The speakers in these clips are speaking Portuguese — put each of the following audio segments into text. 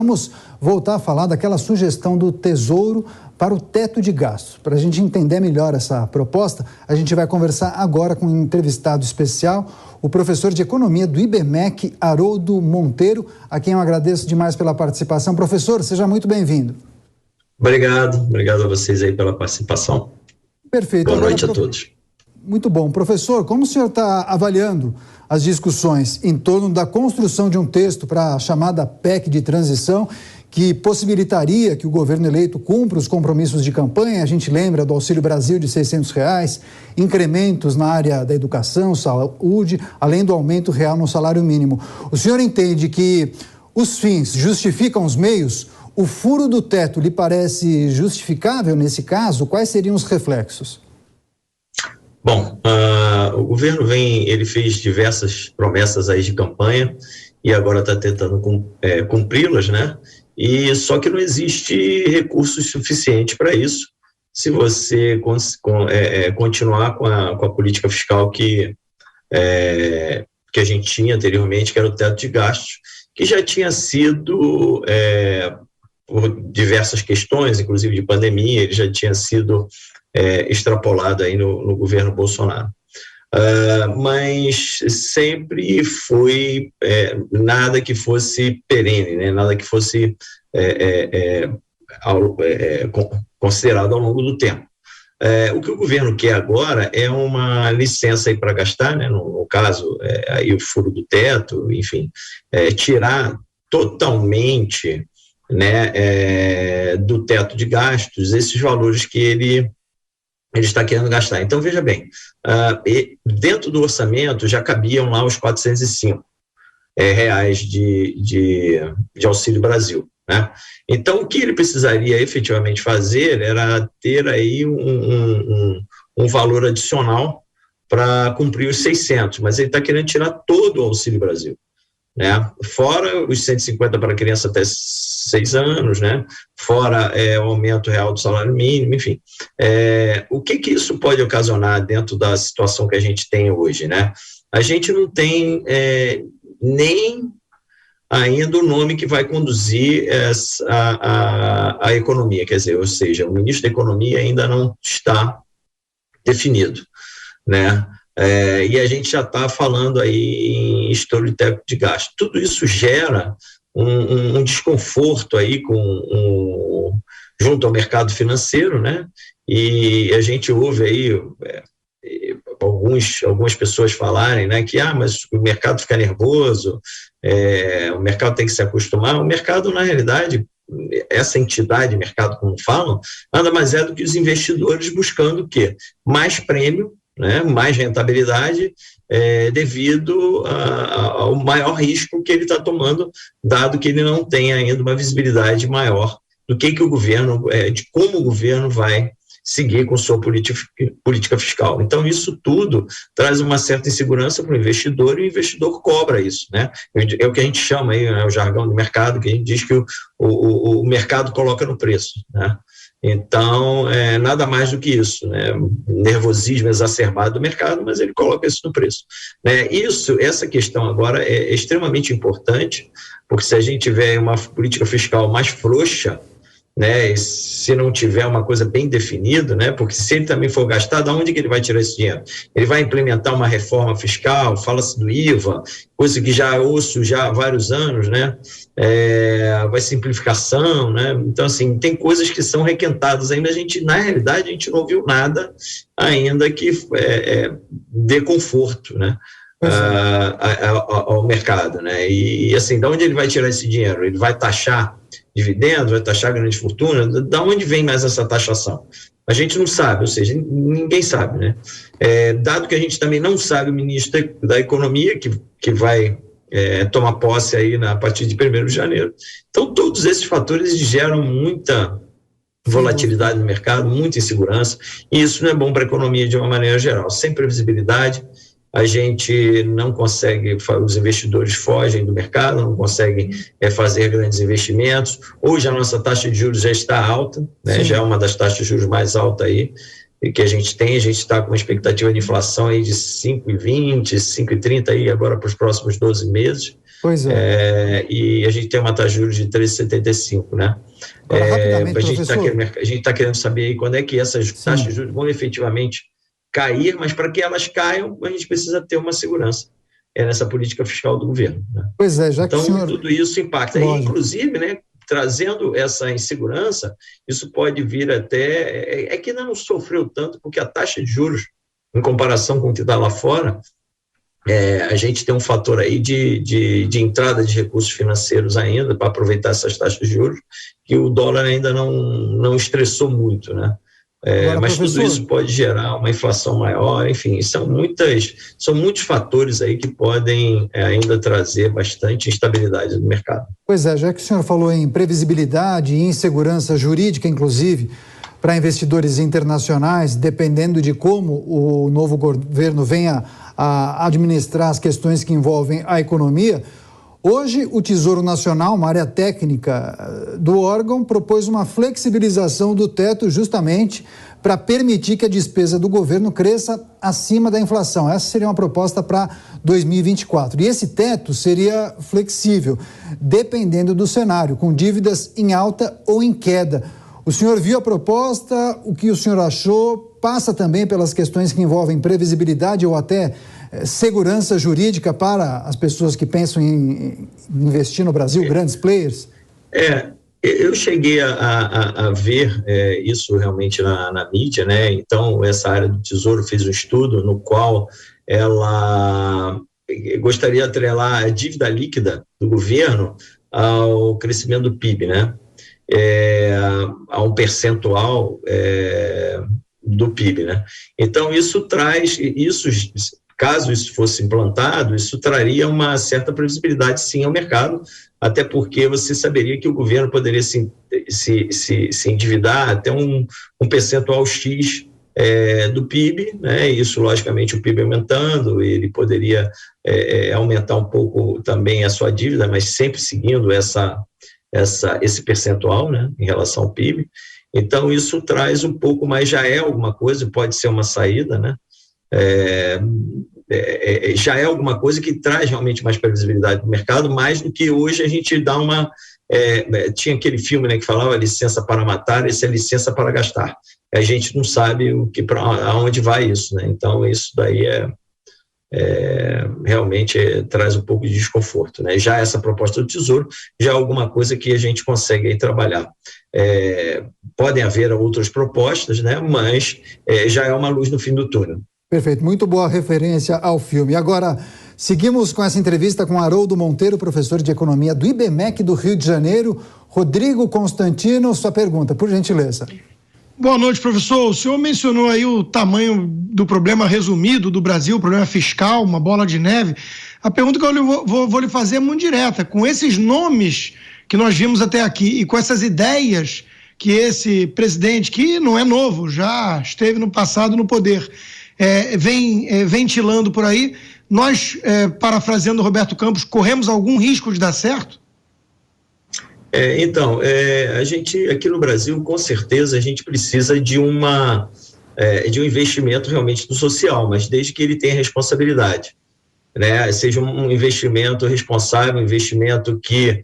Vamos voltar a falar daquela sugestão do Tesouro para o teto de gastos. Para a gente entender melhor essa proposta, a gente vai conversar agora com um entrevistado especial, o professor de Economia do IBMEC, Haroldo Monteiro, a quem eu agradeço demais pela participação. Professor, seja muito bem-vindo. Obrigado a vocês aí pela participação. Perfeito. Boa noite a todos. Muito bom. Professor, como o senhor está avaliando as discussões em torno da construção de um texto para a chamada PEC de transição, que possibilitaria que o governo eleito cumpra os compromissos de campanha? A gente lembra do Auxílio Brasil de R$600, incrementos na área da educação, saúde, além do aumento real no salário mínimo. O senhor entende que os fins justificam os meios? O furo do teto lhe parece justificável nesse caso? Quais seriam os reflexos? Bom, o governo ele fez diversas promessas aí de campanha e agora está tentando cumpri-las, né? E só que não existe recursos suficientes para isso se você continuar com a política fiscal que a gente tinha anteriormente, que era o teto de gastos, que já tinha sido, por diversas questões, inclusive de pandemia, ele já tinha sido extrapolado aí no governo Bolsonaro. Mas sempre foi nada que fosse perene, né? Nada que fosse considerado ao longo do tempo. O que o governo quer agora é uma licença aí para gastar, né? No caso, aí o furo do teto, enfim, tirar totalmente, né, do teto de gastos esses valores que ele está querendo gastar. Então, veja bem, dentro do orçamento já cabiam lá os R$405 de Auxílio Brasil, né? Então, o que ele precisaria efetivamente fazer era ter aí um valor adicional para cumprir os 600, mas ele está querendo tirar todo o Auxílio Brasil, né? Fora os 150 para criança até 6 anos, né? Fora o aumento real do salário mínimo, enfim. O que isso pode ocasionar dentro da situação que a gente tem hoje, né? A gente não tem nem ainda o nome que vai conduzir a economia, quer dizer, ou seja, o ministro da Economia ainda não está definido, né? E a gente já está falando aí em estouro de teto de gasto. Tudo isso gera um desconforto aí junto ao mercado financeiro, né? E a gente ouve aí algumas pessoas falarem, né, que mas o mercado fica nervoso, o mercado tem que se acostumar. O mercado, na realidade, essa entidade, mercado, como falam, nada mais é do que os investidores buscando o quê? Mais prêmio, né, mais rentabilidade, devido ao maior risco que ele está tomando, dado que ele não tem ainda uma visibilidade maior do que o governo, de como o governo vai seguir com sua política fiscal. Então, isso tudo traz uma certa insegurança para o investidor, e o investidor cobra isso, né? É o que a gente chama aí, o jargão do mercado, que a gente diz que o mercado coloca no preço, né? Então, nada mais do que isso, né? Nervosismo exacerbado do mercado, mas ele coloca isso no preço, né? Essa questão agora é extremamente importante, porque se a gente tiver uma política fiscal mais frouxa, né, se não tiver uma coisa bem definida, né, porque se ele também for gastar, de onde que ele vai tirar esse dinheiro? Ele vai implementar uma reforma fiscal, fala-se do IVA, coisa que já ouço já há vários anos, né, vai simplificação, né, então assim, tem coisas que são requentadas ainda, na realidade a gente não viu nada ainda que dê conforto, né, ao mercado, né, e assim, de onde ele vai tirar esse dinheiro? Ele vai taxar dividendos, vai taxar grande fortuna? Da onde vem mais essa taxação? A gente não sabe, ou seja, ninguém sabe, né? Dado que a gente também não sabe o ministro da Economia, que vai tomar posse aí a partir de 1º de janeiro. Então, todos esses fatores geram muita volatilidade no mercado, muita insegurança, e isso não é bom para a economia de uma maneira geral. Sem previsibilidade, a gente não consegue, os investidores fogem do mercado, não conseguem fazer grandes investimentos. Hoje a nossa taxa de juros já está alta, né? Já é uma das taxas de juros mais altas aí, que a gente tem. A gente está com uma expectativa de inflação aí de 5,20, 5,30 aí agora para os próximos 12 meses. Pois é. E a gente tem uma taxa de juros de 13,75, né? Agora, rapidamente, a gente está querendo saber aí quando é que essas taxas de juros vão efetivamente cair, mas para que elas caiam, a gente precisa ter uma segurança nessa política fiscal do governo, né? Pois é, já que então, tudo isso impacta. E, inclusive, né, trazendo essa insegurança, isso pode vir até... É que ainda não sofreu tanto, porque a taxa de juros, em comparação com o que está lá fora, a gente tem um fator aí de entrada de recursos financeiros ainda, para aproveitar essas taxas de juros, que o dólar ainda não estressou muito, né? Agora, mas professor, tudo isso pode gerar uma inflação maior, enfim, são muitos fatores aí que podem ainda trazer bastante instabilidade no mercado. Pois é, já que o senhor falou em previsibilidade e insegurança jurídica, inclusive, para investidores internacionais, dependendo de como o novo governo venha a administrar as questões que envolvem a economia, hoje o Tesouro Nacional, uma área técnica do órgão, propôs uma flexibilização do teto justamente para permitir que a despesa do governo cresça acima da inflação. Essa seria uma proposta para 2024. E esse teto seria flexível, dependendo do cenário, com dívidas em alta ou em queda. O senhor viu a proposta, o que o senhor achou? Passa também pelas questões que envolvem previsibilidade ou até segurança jurídica para as pessoas que pensam em investir no Brasil, grandes players? Eu cheguei a ver isso realmente na mídia, né? Então, essa área do Tesouro fez um estudo no qual ela gostaria de atrelar a dívida líquida do governo ao crescimento do PIB, né? A um percentual do PIB, né? Então, caso isso fosse implantado, isso traria uma certa previsibilidade, sim, ao mercado, até porque você saberia que o governo poderia se endividar até um percentual X do PIB, né? Isso, logicamente, o PIB aumentando, ele poderia aumentar um pouco também a sua dívida, mas sempre seguindo esse percentual, né, em relação ao PIB. Então, isso traz um pouco, mas já é alguma coisa, pode ser uma saída, né? Já é alguma coisa que traz realmente mais previsibilidade para o mercado, mais do que hoje a gente dá uma... tinha aquele filme, né, que falava licença para matar, esse é licença para gastar. A gente não sabe aonde vai isso, né? Então, isso daí realmente traz um pouco de desconforto, né? Já essa proposta do Tesouro já é alguma coisa que a gente consegue aí trabalhar. Podem haver outras propostas, né? Mas já é uma luz no fim do túnel. Perfeito, muito boa referência ao filme. Agora, seguimos com essa entrevista com Haroldo Monteiro, professor de Economia do IBMEC do Rio de Janeiro. Rodrigo Constantino, sua pergunta, por gentileza. Boa noite, professor. O senhor mencionou aí o tamanho do problema resumido do Brasil, o problema fiscal, uma bola de neve. A pergunta que eu vou lhe fazer é muito direta. Com esses nomes que nós vimos até aqui e com essas ideias que esse presidente, que não é novo, já esteve no passado no poder, vem ventilando por aí, nós, parafraseando Roberto Campos, corremos algum risco de dar certo? Então, a gente aqui no Brasil, com certeza, a gente precisa de um investimento realmente no social, mas desde que ele tenha responsabilidade, né? Seja um investimento responsável, um investimento que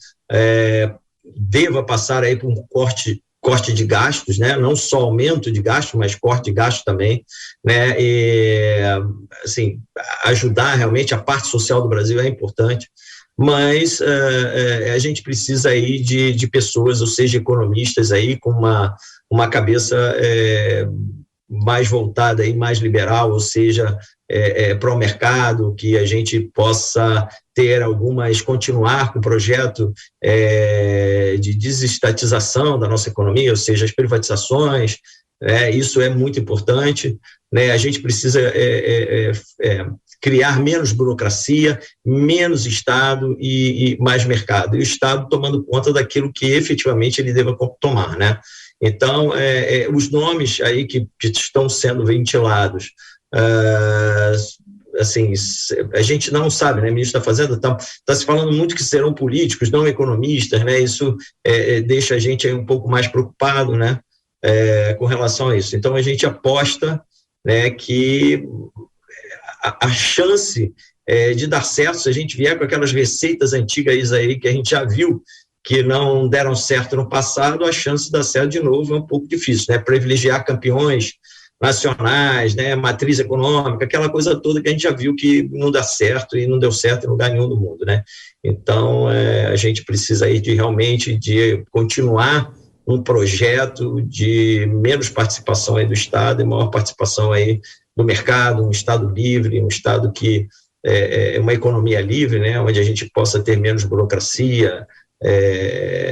deva passar aí por um corte de gastos, né? Não só aumento de gastos, mas corte de gastos também, né? E, assim, ajudar realmente a parte social do Brasil é importante, mas a gente precisa aí de pessoas, ou seja, economistas aí com uma cabeça mais voltada aí, mais liberal, ou seja, para o mercado, que a gente possa continuar com o projeto de desestatização da nossa economia, ou seja, as privatizações, isso é muito importante, né? A gente precisa criar menos burocracia, menos Estado e mais mercado, e o Estado tomando conta daquilo que efetivamente ele deva tomar, né? Então, os nomes aí que estão sendo ventilados, assim, a gente não sabe, né? O ministro da Fazenda está se falando muito que serão políticos, não economistas, né? Isso deixa a gente aí um pouco mais preocupado, né? com relação a isso. Então, a gente aposta, né, que a chance de dar certo, se a gente vier com aquelas receitas antigas aí que a gente já viu que não deram certo no passado, a chance de dar certo de novo é um pouco difícil, né? Privilegiar campeões nacionais, né? Matriz econômica, aquela coisa toda que a gente já viu que não dá certo e não deu certo em lugar nenhum do mundo, né? Então, a gente precisa aí realmente de continuar um projeto de menos participação aí do Estado e maior participação aí do mercado, um Estado livre, um Estado que uma economia livre, né? Onde a gente possa ter menos burocracia,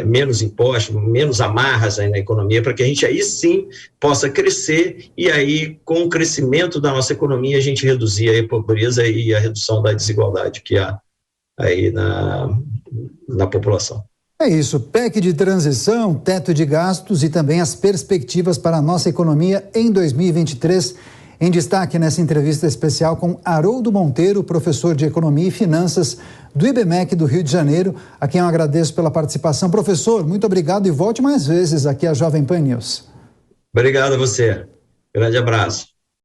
menos impostos, menos amarras aí na economia, para que a gente aí sim possa crescer e aí com o crescimento da nossa economia a gente reduzir aí a pobreza e a redução da desigualdade que há aí na população. É isso, PEC de transição, teto de gastos e também as perspectivas para a nossa economia em 2023. Em destaque nessa entrevista especial com Haroldo Monteiro, professor de Economia e Finanças do IBMEC do Rio de Janeiro, a quem eu agradeço pela participação. Professor, muito obrigado e volte mais vezes aqui à Jovem Pan News. Obrigado a você. Grande abraço.